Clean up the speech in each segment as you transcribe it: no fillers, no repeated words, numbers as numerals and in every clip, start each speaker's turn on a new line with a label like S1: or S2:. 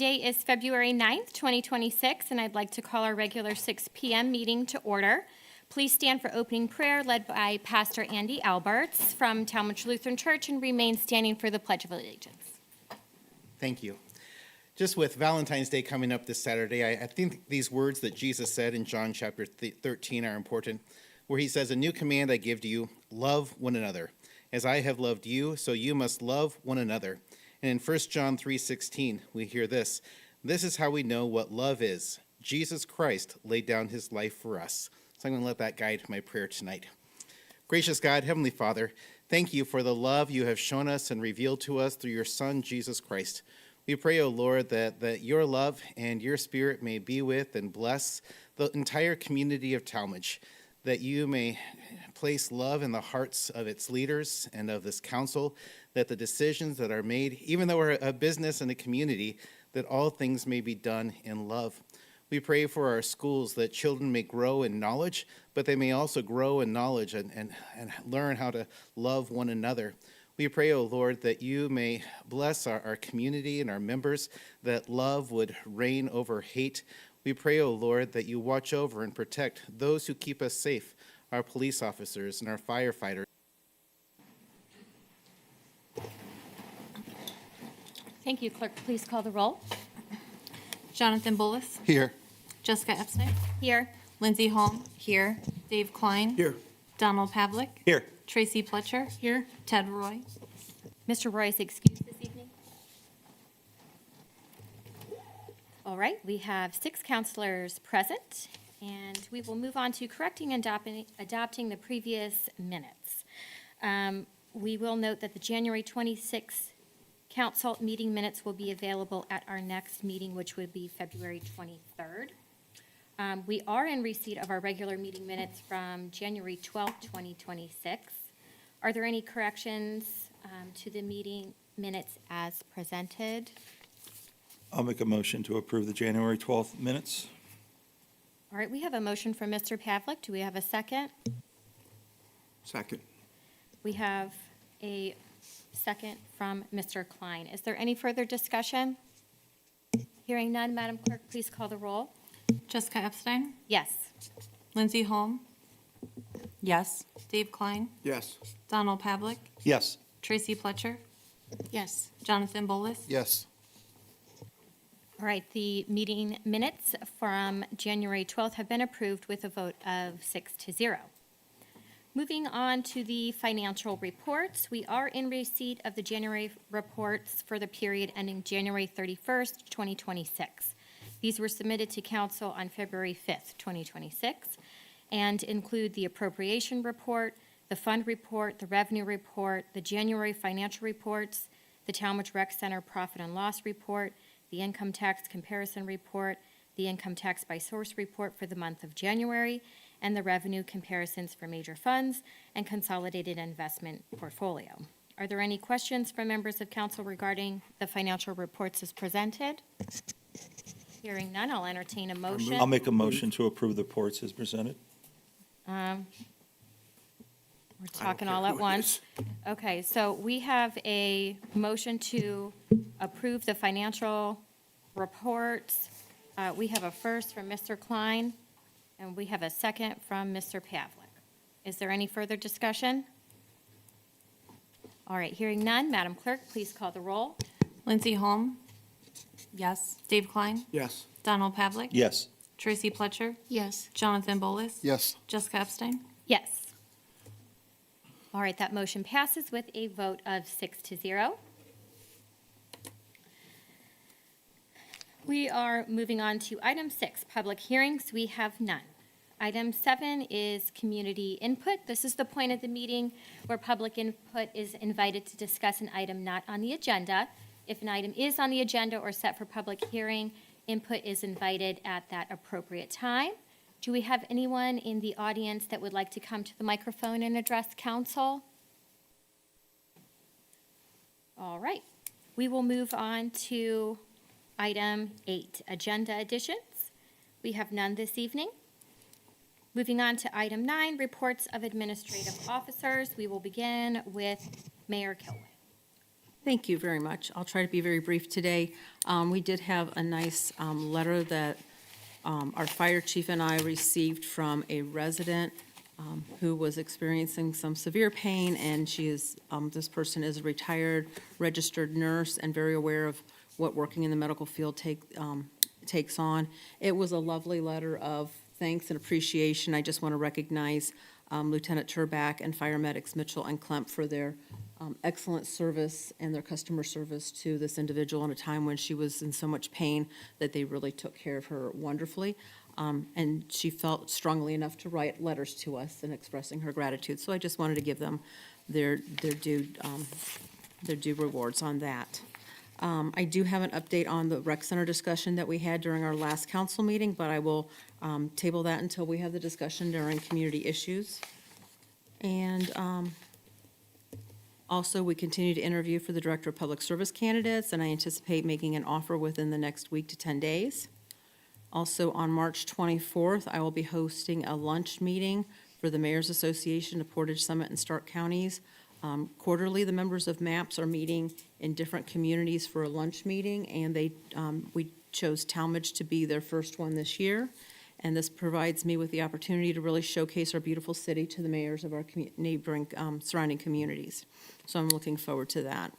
S1: Today is February 9th, 2026, and I'd like to call our regular 6 p.m. meeting to order. Please stand for opening prayer led by Pastor Andy Alberts from Tallmadge Lutheran Church and remain standing for the Pledge of Allegiance.
S2: Thank you. Just with Valentine's Day coming up this Saturday, I think these words that Jesus said in John chapter 13 are important, where he says, "A new command I give to you, love one another. As I have loved you, so you must love one another." And in 1 John 3:16, we hear this, "This is how we know what love is. Jesus Christ laid down his life for us." So I'm going to let that guide my prayer tonight. Gracious God, Heavenly Father, thank you for the love you have shown us and revealed to us through your Son, Jesus Christ. We pray, O Lord, that your love and your Spirit may be with and bless the entire community of Tallmadge, that you may place love in the hearts of its leaders and of this council, that the decisions that are made, even though we're a business and a community, that all things may be done in love. We pray for our schools that children may grow in knowledge, but they may also grow in knowledge and learn how to love one another. We pray, O Lord, that you may bless our community and our members, that love would reign over hate. We pray, O Lord, that you watch over and protect those who keep us safe, our police officers and our firefighters.
S1: Thank you. Clerk, please call the roll.
S3: Jonathan Bullis.
S2: Here.
S3: Jessica Epstein.
S1: Here.
S3: Lindsay Holm. Here. Dave Klein.
S2: Here.
S3: Donald Pavlik.
S2: Here.
S3: Tracy Pletcher. Here. Ted Roy.
S1: Mr. Roy is excused this evening. All right, we have 6 counselors present, and we will move on to correcting and adopting the previous minutes. We will note that the January 26th council meeting minutes will be available at our next meeting, which would be February 23rd. We are in receipt of our regular meeting minutes from January 12th, 2026. Are there any corrections to the meeting minutes as presented?
S4: I'll make a motion to approve the January 12th minutes.
S1: All right, we have a motion from Mr. Pavlik. Do we have a second?
S5: Second.
S1: We have a second from Mr. Klein. Is there any further discussion? Hearing none, Madam Clerk, please call the roll.
S3: Jessica Epstein.
S1: Yes.
S3: Lindsay Holm. Yes. Dave Klein.
S5: Yes.
S3: Donald Pavlik.
S4: Yes.
S3: Tracy Pletcher. Yes. Jonathan Bullis.
S5: Yes.
S1: All right, the meeting minutes from January 12th have been approved with a vote of 6-0. Moving on to the financial reports, we are in receipt of the January reports for the period ending January 31st, 2026. These were submitted to council on February 5th, 2026, and include the appropriation report, the fund report, the revenue report, the January financial reports, the Tallmadge Rec Center profit and loss report, the income tax comparison report, the income tax by source report for the month of January, and the revenue comparisons for major funds and consolidated investment portfolio. Are there any questions from members of council regarding the financial reports as presented? Hearing none, I'll entertain a motion.
S4: I'll make a motion to approve the reports as presented.
S1: We're talking all at once. Okay, so we have a motion to approve the financial reports. We have a first from Mr. Klein, and we have a second from Mr. Pavlik. Is there any further discussion? All right, hearing none, Madam Clerk, please call the roll.
S3: Lindsay Holm. Yes. Dave Klein.
S5: Yes.
S3: Donald Pavlik.
S4: Yes.
S3: Tracy Pletcher. Yes. Jonathan Bullis.
S5: Yes.
S3: Jessica Epstein.
S1: Yes. All right, that motion passes with a vote of 6-0. We are moving on to item 6, public hearings. We have none. Item 7 is community input. This is the point of the meeting where public input is invited to discuss an item not on the agenda. If an item is on the agenda or set for public hearing, input is invited at that appropriate time. Do we have anyone in the audience that would like to come to the microphone and address council? All right. We will move on to item 8, agenda additions. We have none this evening. Moving on to item 9, reports of administrative officers. We will begin with Mayor Kilway.
S6: Thank you very much. I'll try to be very brief today. We did have a nice letter that our fire chief and I received from a resident who was experiencing some severe pain, and this person is a retired registered nurse and very aware of what working in the medical field takes on. It was a lovely letter of thanks and appreciation. I just want to recognize Lieutenant Turback and Fire Medics Mitchell and Klemp for their excellent service and their customer service to this individual in a time when she was in so much pain that they really took care of her wonderfully. And she felt strongly enough to write letters to us and expressing her gratitude. So I just wanted to give them their due rewards on that. I do have an update on the rec center discussion that we had during our last council meeting, but I will table that until we have the discussion during community issues. And also, we continue to interview for the Director of Public Service candidates, and I anticipate making an offer within the next week to 10 days. Also, on March 24th, I will be hosting a lunch meeting for the Mayor's Association of Portage, Summit, and Stark Counties. Quarterly, the members of MAPS are meeting in different communities for a lunch meeting, and we chose Tallmadge to be their first one this year. And this provides me with the opportunity to really showcase our beautiful city to the mayors of our neighboring surrounding communities. So I'm looking forward to that.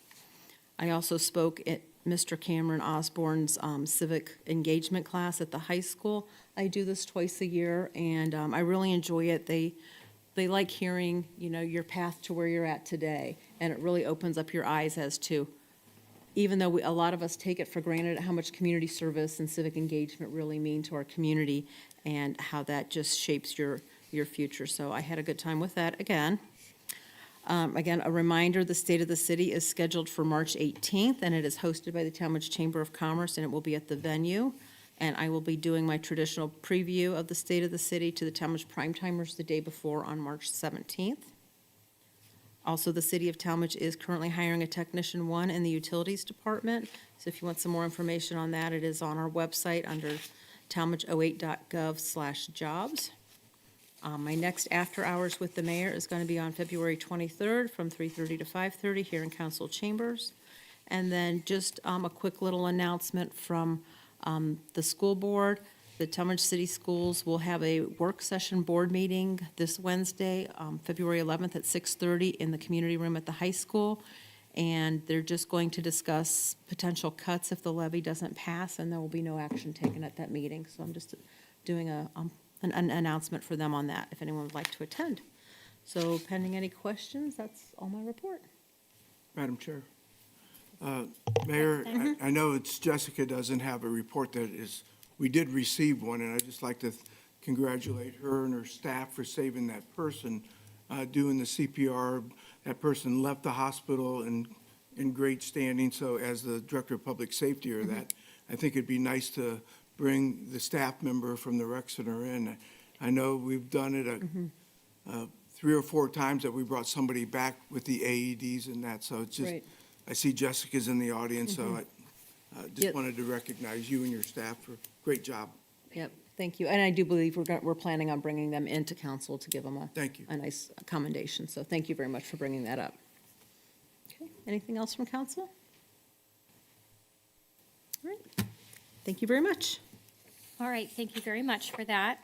S6: I also spoke at Mr. Cameron Osborne's civic engagement class at the high school. I do this twice a year, and I really enjoy it. They like hearing, your path to where you're at today, and it really opens up your eyes as to, even though a lot of us take it for granted, how much community service and civic engagement really mean to our community and how that just shapes your future. So I had a good time with that again. Again, a reminder, the State of the City is scheduled for March 18th, and it is hosted by the Tallmadge Chamber of Commerce, and it will be at the venue. And I will be doing my traditional preview of the State of the City to the Tallmadge Primetimers the day before on March 17th. Also, the City of Tallmadge is currently hiring a Technician 1 in the Utilities Department. So if you want some more information on that, it is on our website under talmadge08.gov/jobs. My next after hours with the mayor is going to be on February 23rd from 3:30 to 5:30 here in council chambers. And then just a quick little announcement from the school board. The Tallmadge City Schools will have a work session board meeting this Wednesday, February 11th at 6:30 in the community room at the high school. And they're just going to discuss potential cuts if the levy doesn't pass, and there will be no action taken at that meeting. So I'm just doing an announcement for them on that, if anyone would like to attend. So pending any questions, that's all my report.
S5: Madam Chair. Mayor, I know Jessica doesn't have a report we did receive one, and I'd just like to congratulate her and her staff for saving that person doing the CPR. That person left the hospital in great standing, so as the Director of Public Safety or that, I think it'd be nice to bring the staff member from the rec center in. I know we've done it 3 or 4 times that we brought somebody back with the AEDs and that, so it's just,
S6: Right.
S5: I see Jessica's in the audience, so I just
S6: Yep.
S5: wanted to recognize you and your staff for great job.
S6: Yep, thank you. And I do believe we're planning on bringing them into council to give them
S5: Thank you.
S6: a nice commendation. So thank you very much for bringing that up. Okay, anything else from council? All right, thank you very much.
S1: All right, thank you very much for that.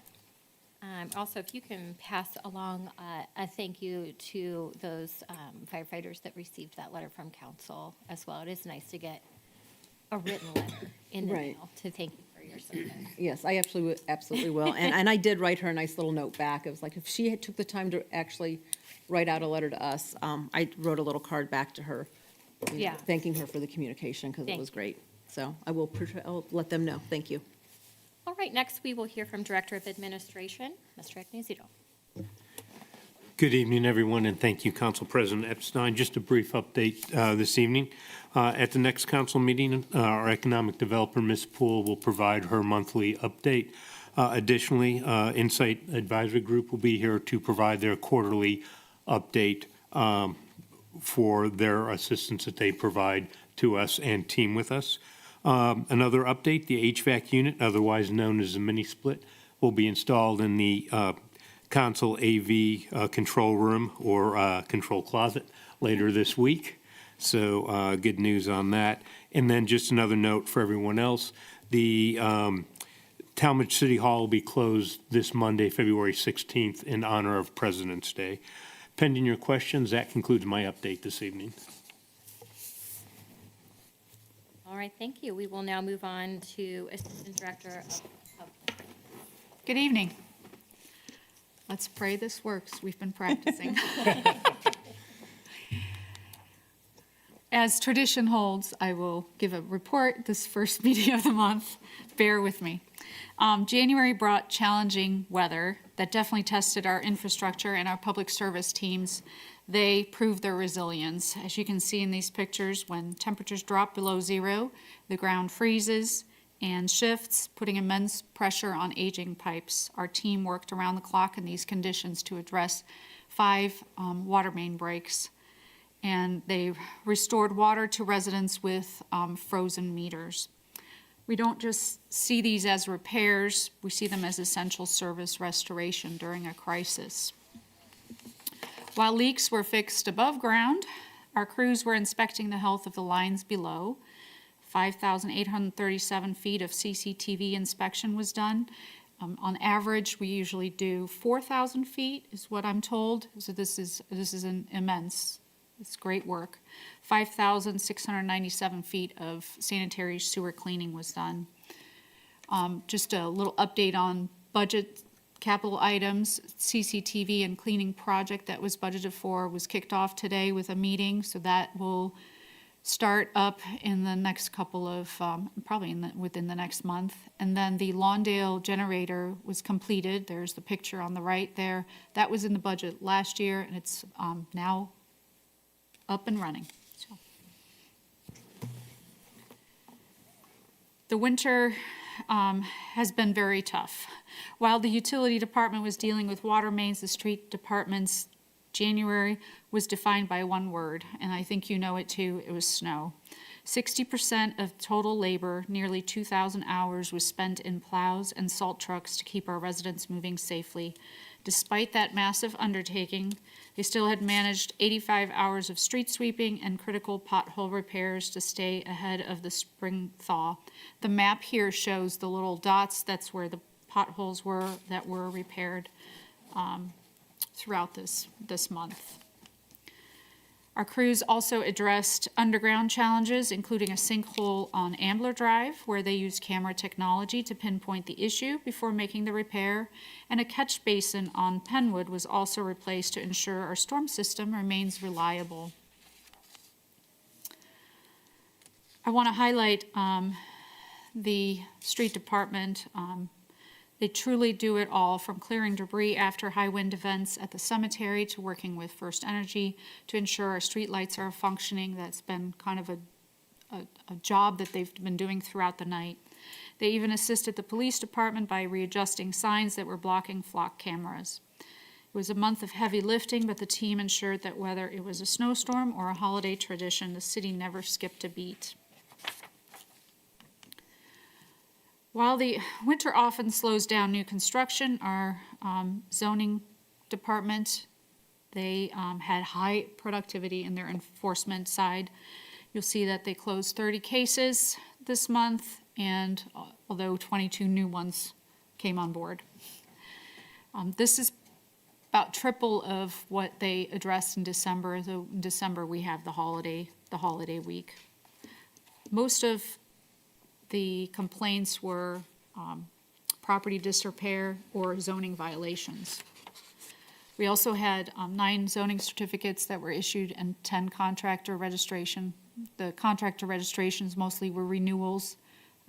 S1: Also, if you can pass along a thank you to those firefighters that received that letter from council as well. It is nice to get a written letter in the
S6: Right.
S1: mail to thank you for your service.
S6: Yes, I absolutely will. And I did write her a nice little note back. It was like, if she had took the time to actually write out a letter to us, I wrote a little card back to her,
S1: Yeah.
S6: thanking her for the communication, because it
S1: Thank
S6: was
S1: you.
S6: great. So I'll let them know. Thank you.
S1: All right, next we will hear from Director of Administration, Mr. Agnesido.
S7: Good evening, everyone, and thank you, Council President Epstein. Just a brief update this evening. At the next council meeting, our economic developer, Ms. Poole, will provide her monthly update. Additionally, Insight Advisory Group will be here to provide their quarterly update for their assistance that they provide to us and team with us. Another update, the HVAC unit, otherwise known as the mini split, will be installed in the council AV control room or control closet later this week. So good news on that. And then just another note for everyone else, the Tallmadge City Hall will be closed this Monday, February 16th, in honor of President's Day. Pending your questions, that concludes my update this evening.
S1: All right, thank you. We will now move on to Assistant Director of
S8: Good evening. Let's pray this works. We've been practicing. As tradition holds, I will give a report this first meeting of the month. Bear with me. January brought challenging weather that definitely tested our infrastructure and our public service teams. They proved their resilience. As you can see in these pictures, when temperatures drop below zero, the ground freezes and shifts, putting immense pressure on aging pipes. Our team worked around the clock in these conditions to address 5 water main breaks, and they restored water to residents with frozen meters. We don't just see these as repairs, we see them as essential service restoration during a crisis. While leaks were fixed above ground, our crews were inspecting the health of the lines below. 5,837 feet of CCTV inspection was done. On average, we usually do 4,000 feet, is what I'm told. So this is an immense, it's great work. 5,697 feet of sanitary sewer cleaning was done. Just a little update on budget capital items. CCTV and cleaning project that was budgeted for was kicked off today with a meeting, so that will start up in the next couple of, probably within the next month. And then the Lawndale generator was completed. There's the picture on the right there. That was in the budget last year, and it's now up and running. So. The winter has been very tough. While the utility department was dealing with water mains, the street department's January was defined by one word, and I think you know it too, it was snow. 60% of total labor, nearly 2,000 hours, was spent in plows and salt trucks to keep our residents moving safely. Despite that massive undertaking, they still had managed 85 hours of street sweeping and critical pothole repairs to stay ahead of the spring thaw. The map here shows the little dots, that's where the potholes were that were repaired throughout this month. Our crews also addressed underground challenges, including a sinkhole on Ambler Drive, where they used camera technology to pinpoint the issue before making the repair, and a catch basin on Penwood was also replaced to ensure our storm system remains reliable. I want to highlight the street department. They truly do it all, from clearing debris after high wind events at the cemetery to working with First Energy to ensure our street lights are functioning. That's been kind of a job that they've been doing throughout the night. They even assisted the police department by readjusting signs that were blocking flock cameras. It was a month of heavy lifting, but the team ensured that whether it was a snowstorm or a holiday tradition, the city never skipped a beat. While the winter often slows down new construction, our zoning department, they had high productivity in their enforcement side. You'll see that they closed 30 cases this month, and although 22 new ones came on board. This is about triple of what they addressed in December. Though in December we have the holiday week. Most of the complaints were property disrepair or zoning violations. We also had 9 zoning certificates that were issued and 10 contractor registration. The contractor registrations mostly were renewals.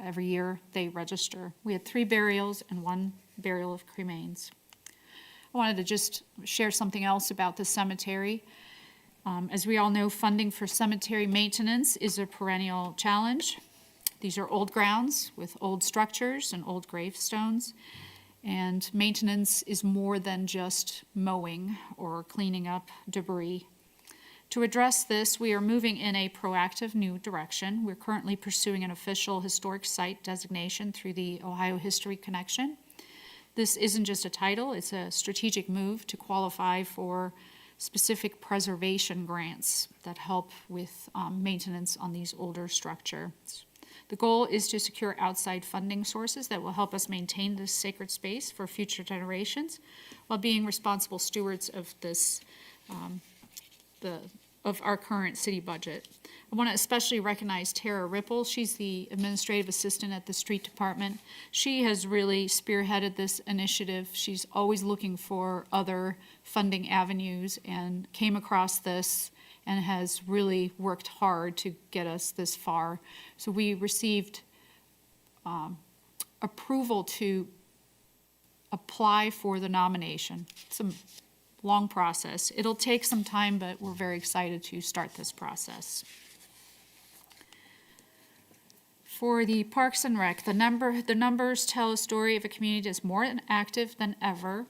S8: Every year they register. We had 3 burials and 1 burial of cremains. I wanted to just share something else about the cemetery. As we all know, funding for cemetery maintenance is a perennial challenge. These are old grounds with old structures and old gravestones, and maintenance is more than just mowing or cleaning up debris. To address this, we are moving in a proactive new direction. We're currently pursuing an official historic site designation through the Ohio History Connection. This isn't just a title, it's a strategic move to qualify for specific preservation grants that help with maintenance on these older structures. The goal is to secure outside funding sources that will help us maintain this sacred space for future generations while being responsible stewards of this, of our current city budget. I want to especially recognize Tara Ripple. She's the administrative assistant at the street department. She has really spearheaded this initiative. She's always looking for other funding avenues and came across this and has really worked hard to get us this far. So we received approval to apply for the nomination. It's a long process. It'll take some time, but we're very excited to start this process. For the Parks and Rec, the numbers tell a story of a community that's more active than ever.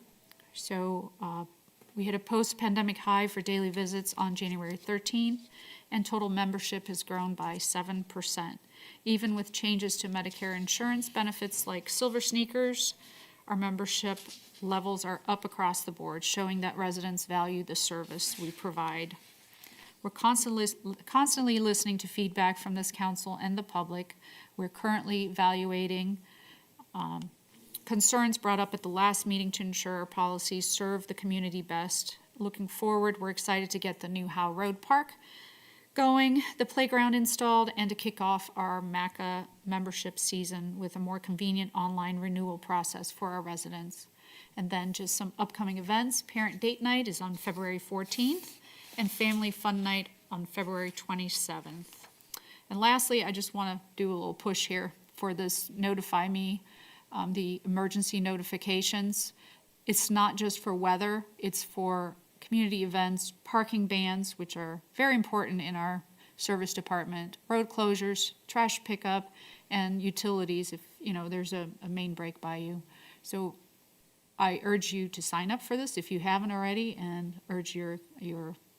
S8: So we hit a post-pandemic high for daily visits on January 13th, and total membership has grown by 7%. Even with changes to Medicare insurance benefits like Silver Sneakers, our membership levels are up across the board, showing that residents value the service we provide. We're constantly listening to feedback from this council and the public. We're currently evaluating concerns brought up at the last meeting to ensure our policies serve the community best. Looking forward, we're excited to get the new Howe Road Park going, the playground installed, and to kick off our MACA membership season with a more convenient online renewal process for our residents. And then just some upcoming events. Parent Date Night is on February 14th, and Family Fun Night on February 27th. And lastly, I just want to do a little push here for this Notify Me, the emergency notifications. It's not just for weather, it's for community events, parking bans, which are very important in our service department, road closures, trash pickup, and utilities if, there's a main break by you. So I urge you to sign up for this if you haven't already, and urge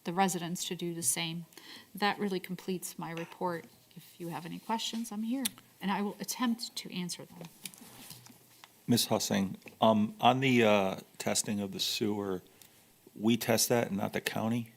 S8: the residents to do the same. That really completes my report. If you have any questions, I'm here, and I will attempt to answer them.
S4: Ms. Hussing, on the testing of the sewer, we test that and not the county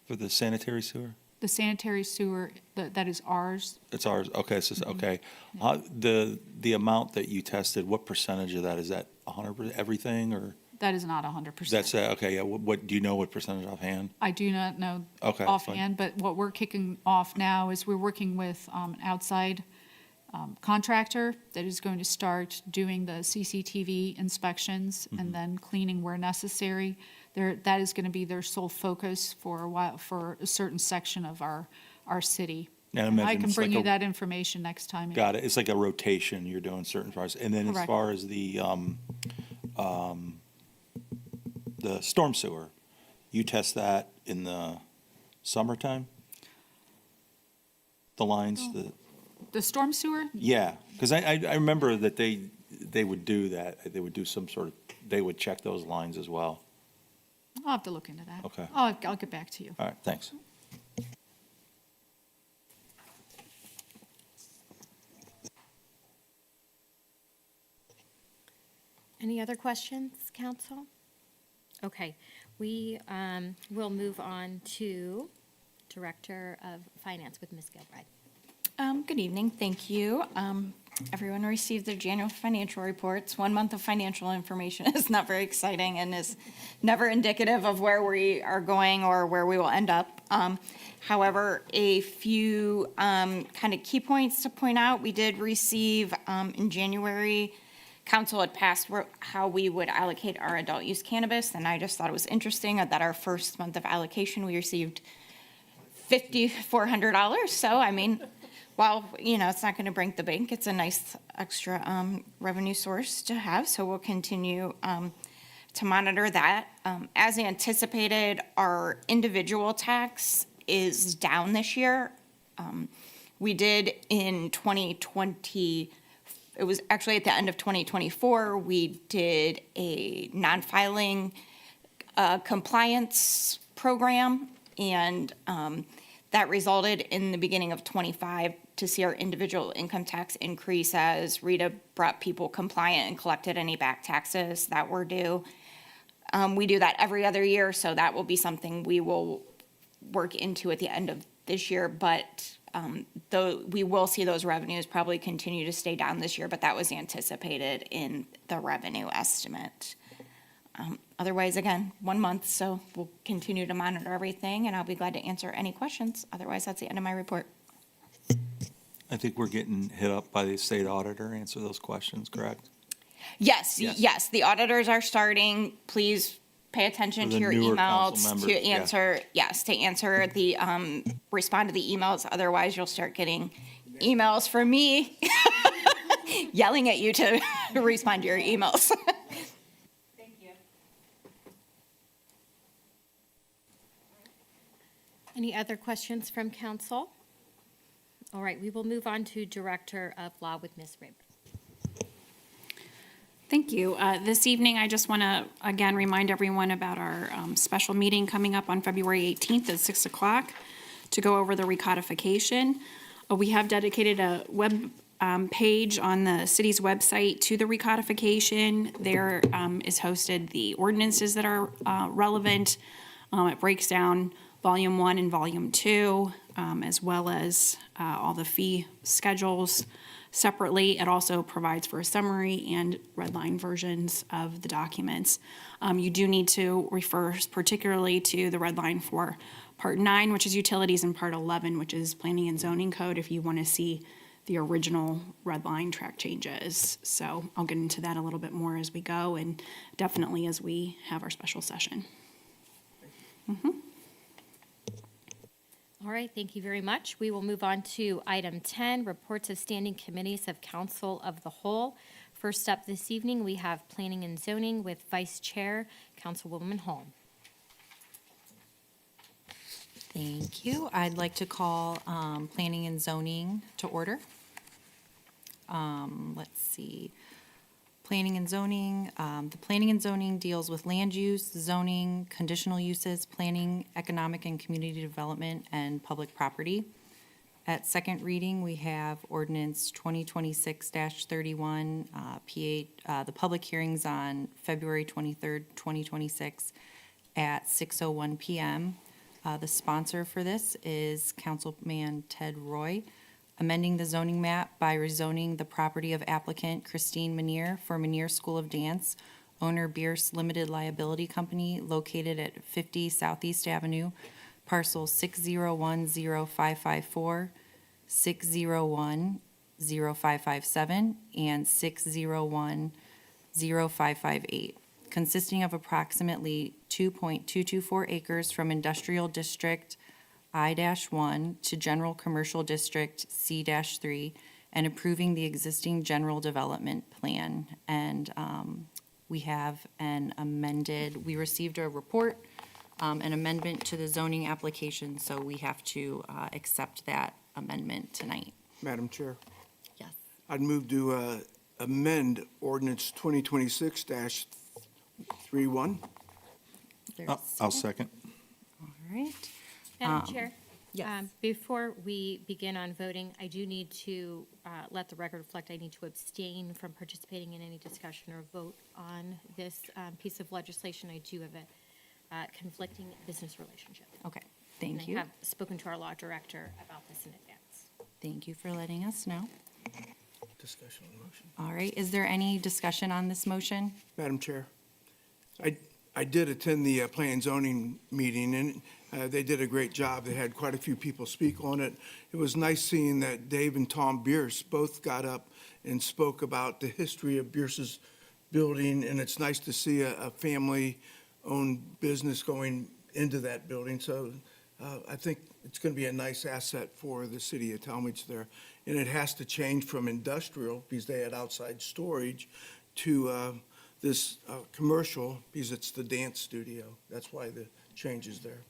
S4: for the sanitary sewer?
S8: The sanitary sewer, that is ours.
S4: It's ours, okay, so, okay. The amount that you tested, what percentage of that, is that 100%, everything, or?
S8: That is not 100%.
S4: That's, okay, yeah, what, do you know what percentage offhand?
S8: I do not know
S4: Okay,
S8: offhand, but what we're kicking off now is we're working with an outside contractor that is going to start doing the CCTV inspections and then cleaning where necessary. That is going to be their sole focus for a while, for a certain section of our city.
S4: And I
S8: And I
S4: imagine
S8: can
S4: it's
S8: bring
S4: like
S8: you
S4: a-
S8: that information next time.
S4: Got it, it's like a rotation, you're doing certain parts. And then as
S8: Correct.
S4: far as the storm sewer, you test that in the summertime? The lines,
S8: The storm sewer?
S4: yeah, because I remember that they would do that, they would do some sort of, they would check those lines as well.
S8: I'll have to look into that.
S4: Okay.
S8: I'll get back to you.
S4: All right, thanks.
S1: Any other questions, council? Okay, we will move on to Director of Finance with Ms. Gilbride.
S9: Good evening, thank you. Everyone received their January financial reports. 1 month of financial information is not very exciting and is never indicative of where we are going or where we will end up. However, a few kind of key points to point out. We did receive in January, council had passed how we would allocate our adult use cannabis, and I just thought it was interesting that our first month of allocation, we received $5,400. So, I mean, while, it's not going to break the bank, it's a nice extra revenue source to have. So we'll continue to monitor that. As anticipated, our individual tax is down this year. We did in 2020, it was actually at the end of 2024, we did a non-filing compliance program, and that resulted in the beginning of '25 to see our individual income tax increase as Rita brought people compliant and collected any back taxes that were due. We do that every other year, so that will be something we will work into at the end of this year, but though we will see those revenues probably continue to stay down this year, but that was anticipated in the revenue estimate. Otherwise, again, 1 month, so we'll continue to monitor everything, and I'll be glad to answer any questions. Otherwise, that's the end of my report.
S4: I think we're getting hit up by the state auditor, answer those questions, correct?
S9: Yes,
S4: Yes.
S9: yes, the auditors are starting. Please pay attention
S4: For
S9: to
S4: the
S9: your
S4: newer council
S9: emails
S4: members,
S9: to
S4: yeah.
S9: answer, yes, to answer the, respond to the emails. Otherwise, you'll start getting emails from me yelling at you to respond to your emails.
S1: Any other questions from council? All right, we will move on to Director of Law with Ms. Rayburn.
S10: Thank you. This evening, I just want to, again, remind everyone about our special meeting coming up on February 18th at 6 o'clock to go over the recodification. We have dedicated a web page on the city's website to the recodification. There is hosted the ordinances that are relevant. It breaks down Volume 1 and Volume 2, as well as all the fee schedules separately. It also provides for a summary and red line versions of the documents. You do need to refer particularly to the red line for Part 9, which is utilities, and Part 11, which is planning and zoning code, if you want to see the original red line track changes. So I'll get into that a little bit more as we go, and definitely as we have our special session.
S1: All right, thank you very much. We will move on to item 10, reports of standing committees of Council of the Whole. First up this evening, we have Planning and Zoning with Vice Chair, Councilwoman Holm.
S6: Thank you. I'd like to call Planning and Zoning to order. Let's see. Planning and Zoning, the Planning and Zoning deals with land use, zoning, conditional uses, planning, economic and community development, and public property. At second reading, we have ordinance 2026-31, the public hearings on February 23rd, 2026 at 6:01 PM. The sponsor for this is Councilman Ted Roy, amending the zoning map by rezoning the property of applicant Christine Manier for Manier School of Dance, owner Bierce Limited Liability Company, located at 50 Southeast Avenue, parcel 6010554, 6010557, and 6010558, consisting of approximately 2.224 acres from Industrial District I-1 to General Commercial District C-3, and approving the existing general development plan. And we have we received a report, an amendment to the zoning application, so we have to accept that amendment tonight.
S5: Madam Chair,
S6: Yes.
S5: I'd move to amend ordinance 2026-31.
S4: I'll second.
S6: All right.
S1: Madam Chair?
S6: yes.
S1: Before we begin on voting, I do need to let the record reflect I need to abstain from participating in any discussion or vote on this piece of legislation. I do have a conflicting business relationship.
S6: Okay, thank
S1: And
S6: you.
S1: I have spoken to our law director about this in advance.
S6: Thank you for letting us know.
S5: Discussion on the motion.
S6: All right, is there any discussion on this motion?
S5: Madam Chair, I did attend the Plan and Zoning meeting, and they did a great job. They had quite a few people speak on it. It was nice seeing that Dave and Tom Bierce both got up and spoke about the history of Bierce's building, and it's nice to see a family-owned business going into that building. So I think it's going to be a nice asset for the city of Tallmadge there. And it has to change from industrial, because they had outside storage, to this commercial, because it's the dance studio. That's why the change is there.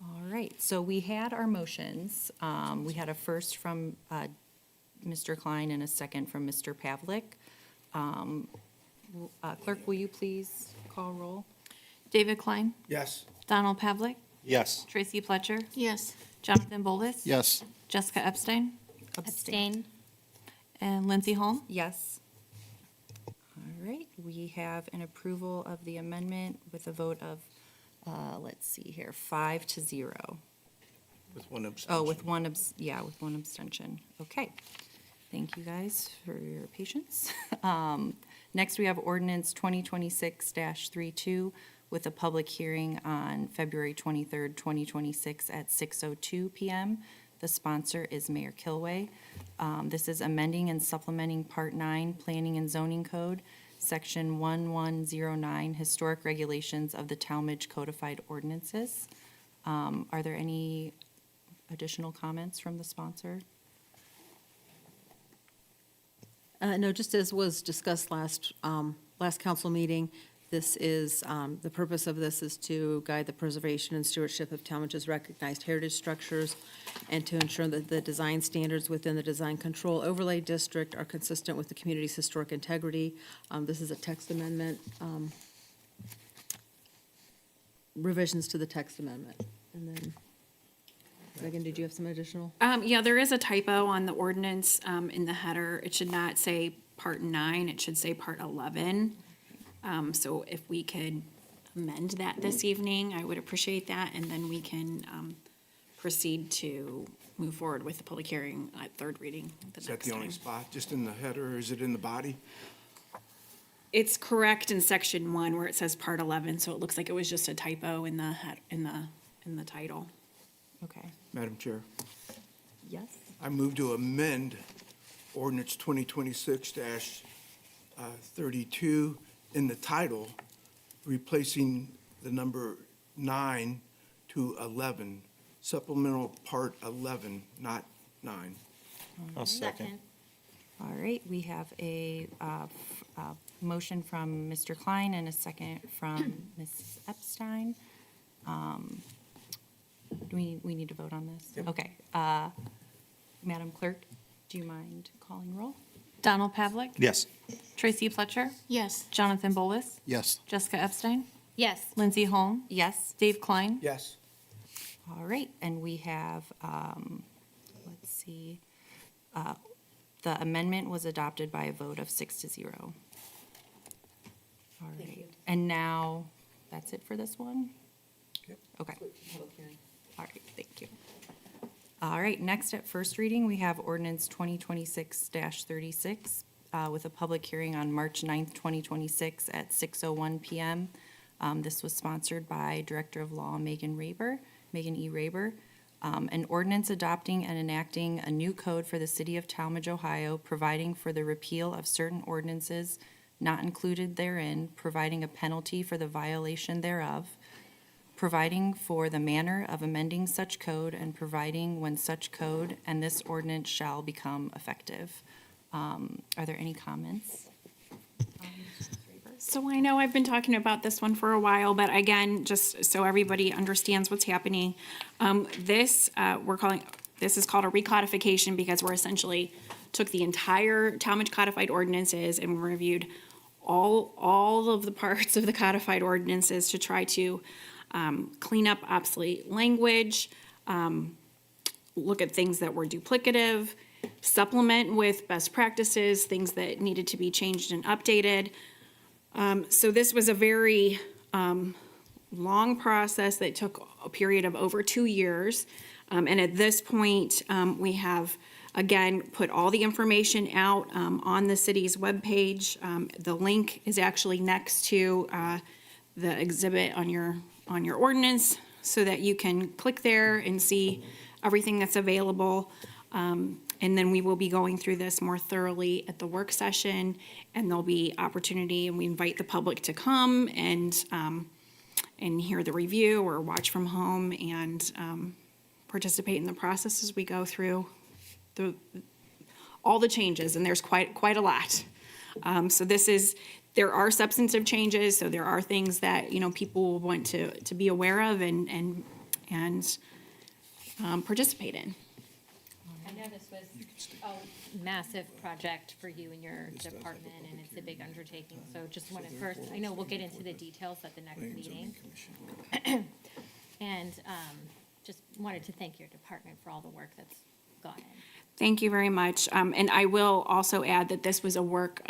S6: All right, so we had our motions. We had a first from Mr. Klein and a second from Mr. Pavlik. Clerk, will you please call roll?
S10: David Klein,
S5: Yes.
S10: Donald Pavlik,
S4: Yes.
S10: Tracy Pletcher,
S8: Yes.
S10: Jonathan Bolus.
S4: Yes.
S10: Jessica Epstein,
S1: Abstain?
S10: and Lindsay Holm.
S6: Yes. All
S9: right, we have an approval of the amendment with a vote of, let's see here, 5-0.
S5: With one abstention.
S9: Oh, with one abstention. Okay. Thank you guys for your patience. Next, we have ordinance 2026-32 with a public hearing on February 23rd, 2026 at 6:02 PM. The sponsor is Mayor Kilway. This is amending and supplementing Part 9 Planning and Zoning Code, Section 1109, Historic Regulations of the Tallmadge Codified Ordinances. Are there any additional comments from the sponsor?
S6: No, just as was discussed last council meeting, this is, the purpose of this is to guide the preservation and stewardship of Tallmadge's recognized heritage structures and to ensure that the design standards within the Design Control Overlay District are consistent with the community's historic integrity. This is a text amendment, revisions to the text amendment. And then, Megan, did you have some additional?
S10: Yeah, there is a typo on the ordinance, in the header. It should not say Part 9, it should say Part 11. So if we could amend that this evening, I would appreciate that, and then we can, proceed to move forward with the public hearing at third reading the
S5: Is that
S10: next
S5: the only
S10: time.
S5: spot, just in the header, or is it in the body?
S10: It's correct in section 1 where it says Part 11, so it looks like it was just a typo in the, in the title.
S9: Okay.
S5: Madam Chair,
S9: Yes?
S5: I move to amend ordinance 2026-32 in the title, replacing the number 9 to 11, supplemental Part 11, not 9.
S4: I'll second.
S9: All right, we have a motion from Mr. Klein and a second from Ms. Epstein. Do we need to vote on this?
S5: Yep.
S9: Okay. Madam Clerk, do you mind calling roll?
S3: Donald Pavlik,
S4: Yes.
S3: Tracy Fletcher,
S8: Yes.
S3: Jonathan Bolus,
S2: Yes.
S3: Jessica Epstein,
S1: Yes.
S3: Lindsay Holm,
S9: Yes.
S3: Dave Klein.
S5: Yes.
S9: All right, and we have, let's see, the amendment was adopted by a vote of 6-0. All right, and now, that's it for this one?
S5: Yep.
S9: Okay. All right, thank you. All right, next at first reading, we have ordinance 2026-36 with a public hearing on March 9th, 2026 at 6:01 PM. This was sponsored by Director of Law Megan E. Raber. An ordinance adopting and enacting a new code for the city of Tallmadge, Ohio, providing for the repeal of certain ordinances not included therein, providing a penalty for the violation thereof, providing for the manner of amending such code, and providing when such code and this ordinance shall become effective. Are there any comments?
S10: So I know I've been talking about this one for a while, but again, just so everybody understands what's happening, this is called a recodification because we're essentially took the entire Tallmadge codified ordinances and reviewed all of the parts of the codified ordinances to try to clean up obsolete language, look at things that were duplicative, supplement with best practices, things that needed to be changed and updated. So this was a very long process that took a period of over 2 years. And at this point, we have, again, put all the information out on the city's webpage. The link is actually next to the exhibit on your ordinance so that you can click there and see everything that's available. And then we will be going through this more thoroughly at the work session, and there'll be opportunity, and we invite the public to come and hear the review or watch from home and participate in the process as we go through all the changes, and there's quite a lot. So there are substantive changes, so there are things that, people will want to be aware of and participate in.
S1: I know this was a massive project for you and your department, and it's a big undertaking, so just wanted first, I know we'll get into the details at the next meeting. And just wanted to thank your department for all the work that's gone in.
S10: Thank you very much. And I will also add that this was a work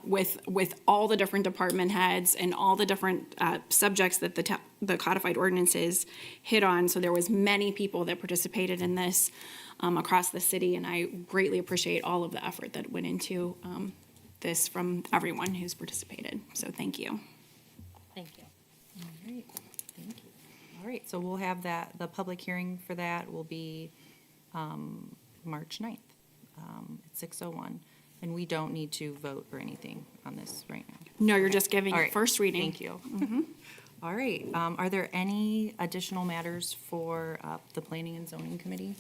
S10: with all the different department heads and all the different subjects that the codified ordinances hit on. So there was many people that participated in this across the city, and I greatly appreciate all of the effort that went into this from everyone who's participated. So thank you.
S1: Thank you.
S6: All right, thank you. All right, so we'll have that, the public hearing for that will be March 9th at 6:01. And we don't need to vote or anything on this right now.
S10: No, you're just giving
S6: All right,
S10: first reading.
S6: Thank you. All right, are there any additional matters for the Planning and Zoning Committee?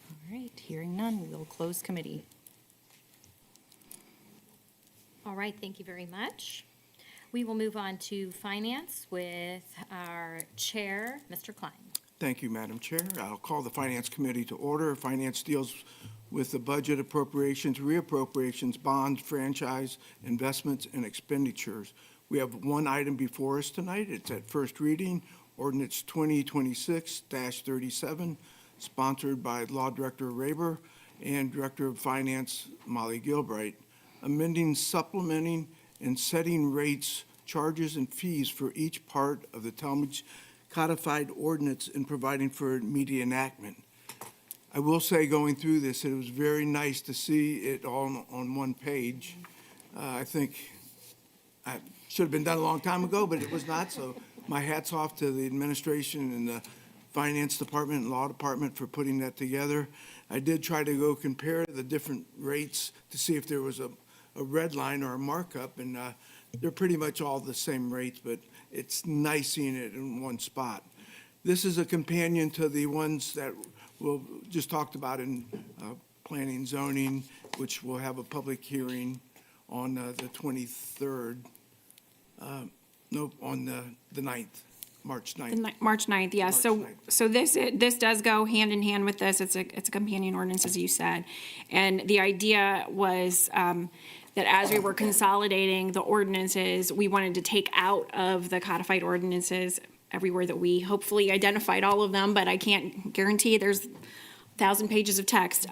S6: All right, hearing none, we will close committee.
S1: All right, thank you very much. We will move on to finance with our chair, Mr. Klein.
S5: Thank you, Madam Chair. I'll call the Finance Committee to order. Finance deals with the budget, appropriations, reappropriations, bonds, franchise, investments, and expenditures. We have one item before us tonight. It's at first reading, ordinance 2026-37, sponsored by Law Director Raber and Director of Finance Molly Gilbright, amending, supplementing, and setting rates, charges, and fees for each part of the Tallmadge codified ordinance and providing for immediate enactment. I will say, going through this, it was very nice to see it all on one page. I think it should have been done a long time ago, but it was not, so my hat's off to the administration and the finance department and law department for putting that together. I did try to go compare the different rates to see if there was a red line or a markup, and they're pretty much all the same rates, but it's nice seeing it in one spot. This is a companion to the ones that we'll just talked about in planning and zoning, which will have a public hearing on the 23rd. On the 9th, March 9th.
S10: March 9th, yes.
S5: March 9th.
S10: So this does go hand in hand with this. It's a companion ordinance, as you said. And the idea was that as we were consolidating the ordinances, we wanted to take out of the codified ordinances everywhere that we hopefully identified all of them, but I can't guarantee there's 1,000 pages of text,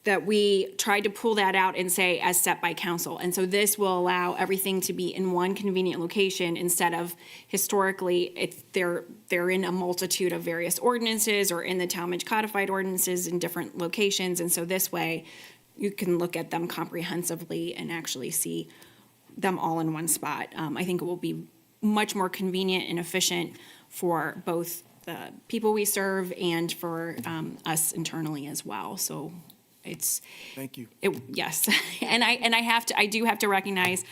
S10: that we tried to pull that out and say as set by council. And so this will allow everything to be in one convenient location instead of historically, they're in a multitude of various ordinances or in the Tallmadge codified ordinances in different locations. And so this way, you can look at them comprehensively and actually see them all in one spot. I think it will be much more convenient and efficient for both the people we serve and for us internally as well. So
S5: Thank you.
S10: yes, and I do have to recognize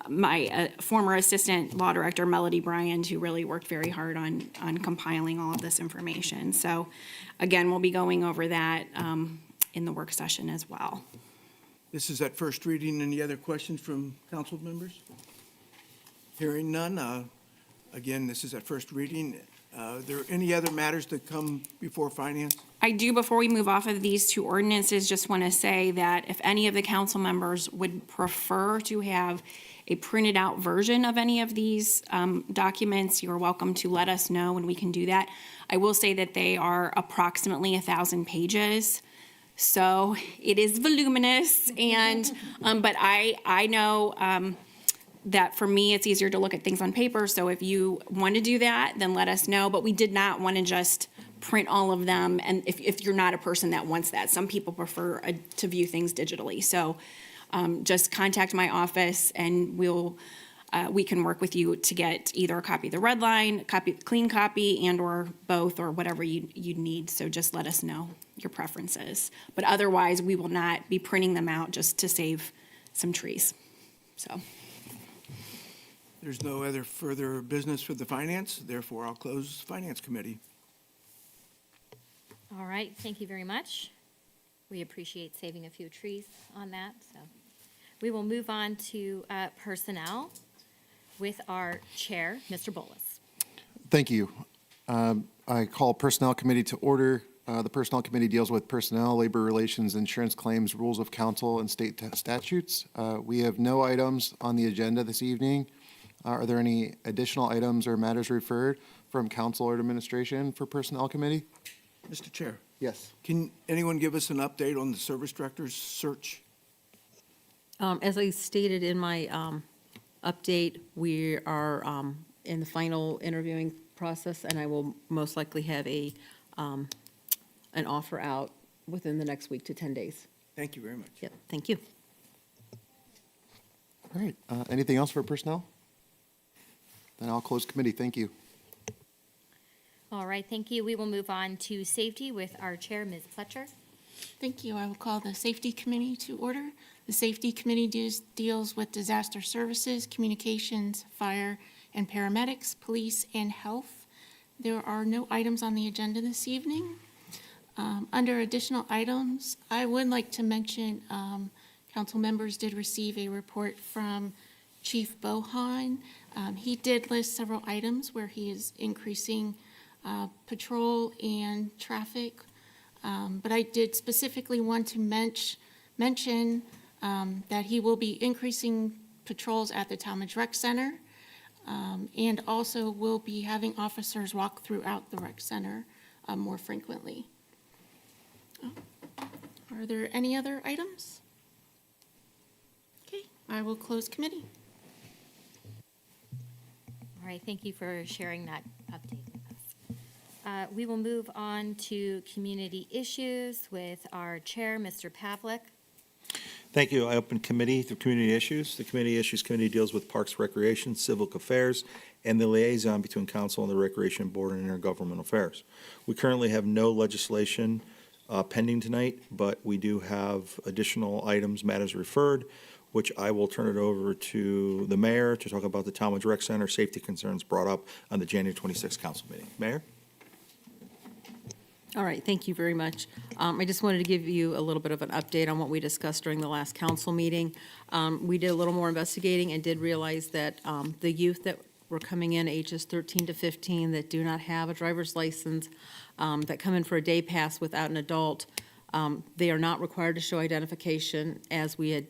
S10: my former assistant law director, Melody Bryant, who really worked very hard on compiling all of this information. So again, we'll be going over that in the work session as well.
S5: This is at first reading. Any other questions from council members? Hearing none. Again, this is at first reading. Are there any other matters that come before finance?
S10: I do, before we move off of these two ordinances, just want to say that if any of the council members would prefer to have a printed out version of any of these documents, you're welcome to let us know and we can do that. I will say that they are approximately 1,000 pages. So it is voluminous and, but I know that for me, it's easier to look at things on paper. So if you want to do that, then let us know. But we did not want to just print all of them. And if you're not a person that wants that, some people prefer to view things digitally. So just contact my office and we can work with you to get either a copy of the red line, clean copy, and or both, or whatever you need. So just let us know your preferences. But otherwise, we will not be printing them out just to save some trees. So.
S5: There's no other further business for the finance, therefore I'll close Finance Committee.
S1: All right, thank you very much. We appreciate saving a few trees on that, so. We will move on to personnel with our chair, Mr. Bolus.
S11: Thank you. I call Personnel Committee to order. The Personnel Committee deals with personnel, labor relations, insurance claims, rules of council, and state statutes. We have no items on the agenda this evening. Are there any additional items or matters referred from council or administration for Personnel Committee?
S5: Mr. Chair,
S11: Yes.
S5: can anyone give us an update on the service director's search?
S6: As I stated in my update, we are in the final interviewing process, and I will most likely have an offer out within the next week to 10 days.
S5: Thank you very much.
S6: Yep, thank you.
S11: All right. Anything else for personnel? Then I'll close committee. Thank you.
S1: All right, thank you. We will move on to safety with our chair, Ms. Fletcher.
S10: Thank you. I will call the Safety Committee to order. The Safety Committee deals with disaster services, communications, fire and paramedics, police, and health. There are no items on the agenda this evening. Under additional items, I would like to mention, council members did receive a report from Chief Bohan. He did list several items where he is increasing patrol and traffic. But I did specifically want to mention that he will be increasing patrols at the Tallmadge Rec Center, and also will be having officers walk throughout the rec center more frequently. Are there any other items? Okay, I will close committee.
S1: All right, thank you for sharing that update with us. We will move on to community issues with our chair, Mr. Pavlik.
S4: Thank you. I open committee through community issues. The community issues committee deals with parks, recreation, civic affairs, and the liaison between council and the recreation board and intergovernmental affairs. We currently have no legislation pending tonight, but we do have additional items, matters referred, which I will turn it over to the mayor to talk about the Tallmadge Rec Center safety concerns brought up on the January 26th council meeting. Mayor?
S6: All right, thank you very much. I just wanted to give you a little bit of an update on what we discussed during the last council meeting. We did a little more investigating and did realize that the youth that were coming in, ages 13 to 15, that do not have a driver's license, that come in for a day pass without an adult, they are not required to show identification, as we had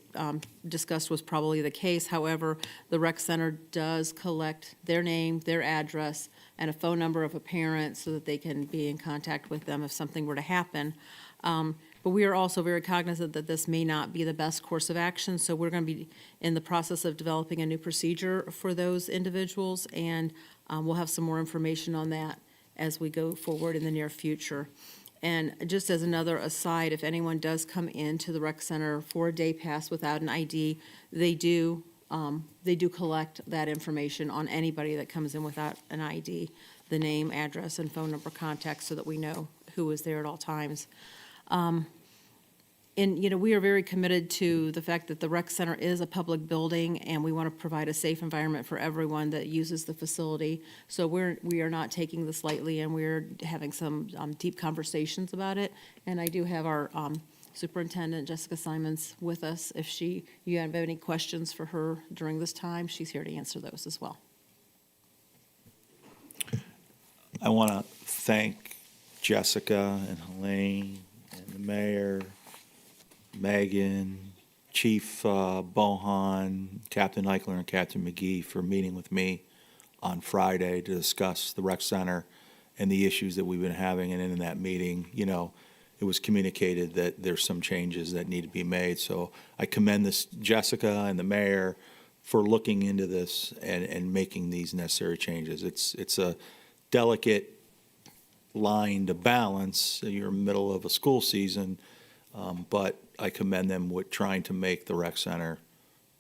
S6: discussed was probably the case. However, the rec center does collect their name, their address, and a phone number of a parent so that they can be in contact with them if something were to happen. But we are also very cognizant that this may not be the best course of action, so we're going to be in the process of developing a new procedure for those individuals, and we'll have some more information on that as we go forward in the near future. And just as another aside, if anyone does come into the rec center for a day pass without an ID, they do collect that information on anybody that comes in without an ID, the name, address, and phone number contact, so that we know who is there at all times. And, we are very committed to the fact that the rec center is a public building, and we want to provide a safe environment for everyone that uses the facility. So we are not taking this lightly, and we're having some deep conversations about it. And I do have our Superintendent, Jessica Simons, with us. If you have any questions for her during this time, she's here to answer those as well.
S4: I want to thank Jessica and Helene and the mayor, Megan, Chief Bohan, Captain Eichler, and Captain McGee for meeting with me on Friday to discuss the rec center and the issues that we've been having. And in that meeting, it was communicated that there's some changes that need to be made. So I commend Jessica and the mayor for looking into this and making these necessary changes. It's a delicate line to balance. You're in the middle of a school season, but I commend them with trying to make the rec center,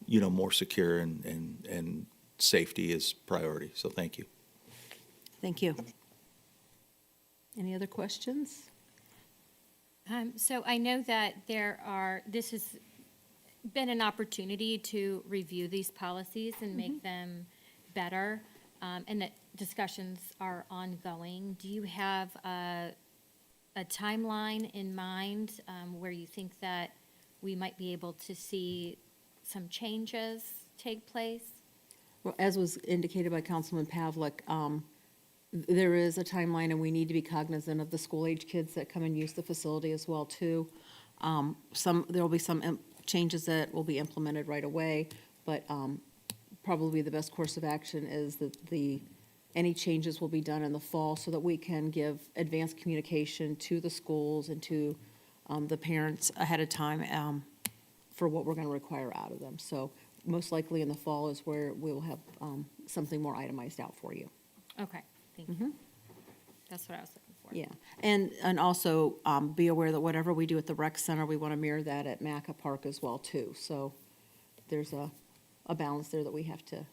S4: more secure and safety is priority. So thank you.
S6: Thank you. Any other questions?
S1: So I know that this has been an opportunity to review these policies and make them better, and that discussions are ongoing. Do you have a timeline in mind where you think that we might be able to see some changes take place?
S6: Well, as was indicated by Councilman Pavlik, there is a timeline, and we need to be cognizant of the school-age kids that come and use the facility as well, too. There will be some changes that will be implemented right away, but probably the best course of action is that the Any changes will be done in the fall so that we can give advanced communication to the schools and to the parents ahead of time for what we're going to require out of them. So most likely in the fall is where we will have something more itemized out for you.
S1: Okay, thank you. That's what I was looking for.
S6: Yeah, and also be aware that whatever we do at the rec center, we want to mirror that at Maca Park as well, too. So there's a balance there that we have to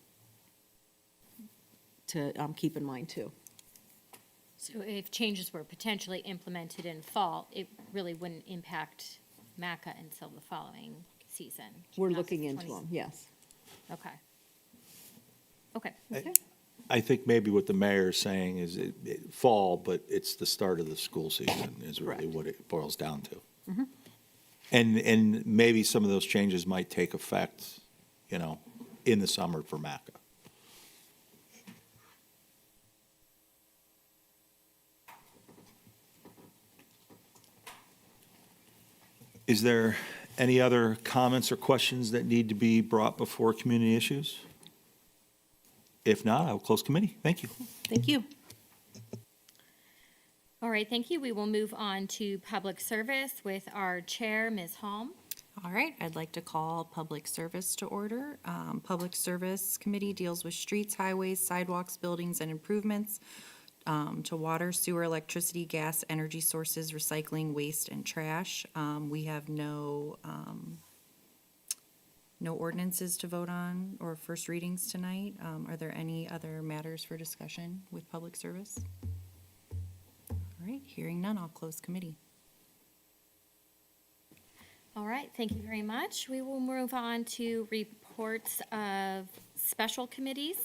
S6: keep in mind, too.
S1: So if changes were potentially implemented in fall, it really wouldn't impact MACA until the following season?
S6: We're looking into
S1: 2020.
S6: them, yes.
S1: Okay. Okay.
S4: I think maybe what the mayor is saying is fall, but it's the start of the school season is really
S6: Correct.
S4: what it boils down to. And maybe some of those changes might take effect, in the summer for MACA. Is there any other comments or questions that need to be brought before community issues? If not, I will close committee. Thank you.
S6: Thank you.
S1: All right, thank you. We will move on to public service with our chair, Ms. Holm.
S3: All right, I'd like to call public service to order. Public Service Committee deals with streets, highways, sidewalks, buildings, and improvements to water, sewer, electricity, gas, energy sources, recycling, waste, and trash. We have no ordinances to vote on or first readings tonight. Are there any other matters for discussion with public service? All right, hearing none, I'll close committee.
S1: All right, thank you very much. We will move on to reports of special committees.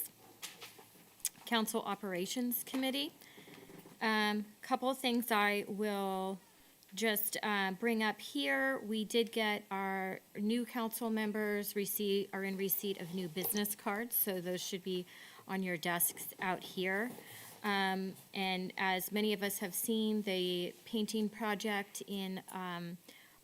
S1: Council Operations Committee. Couple of things I will just bring up here. We did get our new council members are in receipt of new business cards, so those should be on your desks out here. And as many of us have seen, the painting project in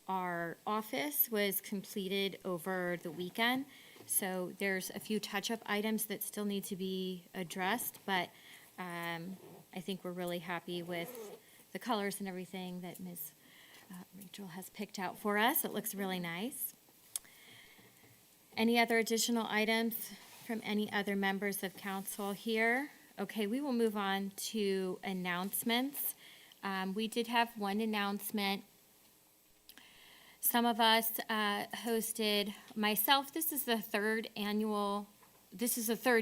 S1: our office was completed over the weekend. So there's a few touch-up items that still need to be addressed, but I think we're really happy with the colors and everything that Ms. Rachel has picked out for us. It looks really nice. Any other additional items from any other members of council here? Okay, we will move on to announcements. We did have one announcement. Some of us hosted, myself, this is the third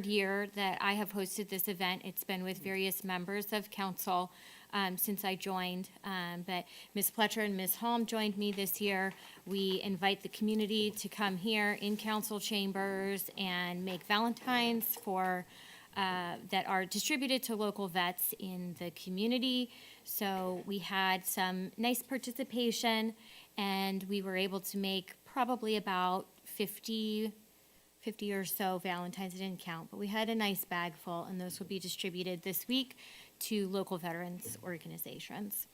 S1: year that I have hosted this event. It's been with various members of council since I joined. But Ms. Pletcher and Ms. Holm joined me this year. We invite the community to come here in council chambers and make Valentines that are distributed to local vets in the community. So we had some nice participation, and we were able to make probably about 50 or so Valentines. I didn't count, but we had a nice bag full, and those will be distributed this week to local veterans organizations.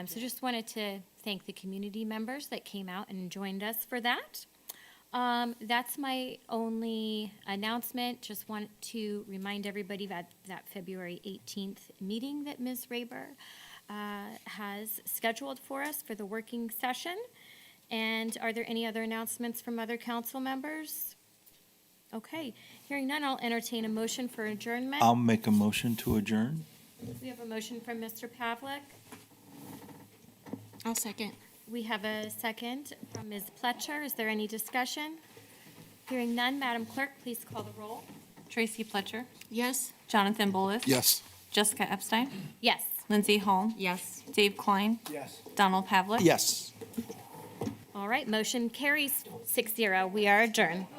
S1: So just wanted to thank the community members that came out and joined us for that. That's my only announcement. Just want to remind everybody that February 18th meeting that Ms. Raber has scheduled for us for the working session. And are there any other announcements from other council members? Okay, hearing none, I'll entertain a motion for adjournment.
S4: I'll make a motion to adjourn.
S1: We have a motion from Mr. Pavlik.
S3: I'll second.
S1: We have a second from Ms. Pletcher. Is there any discussion? Hearing none, Madam Clerk, please call the roll.
S3: Tracy Pletcher.
S8: Yes?
S3: Jonathan Bullis.
S11: Yes.
S3: Jessica Epstein.
S1: Yes.
S3: Lindsay Holm. Yes. Dave Klein.
S5: Yes.
S3: Donald Pavlik.
S4: Yes.
S1: All right, motion carries 6-0. We are adjourned.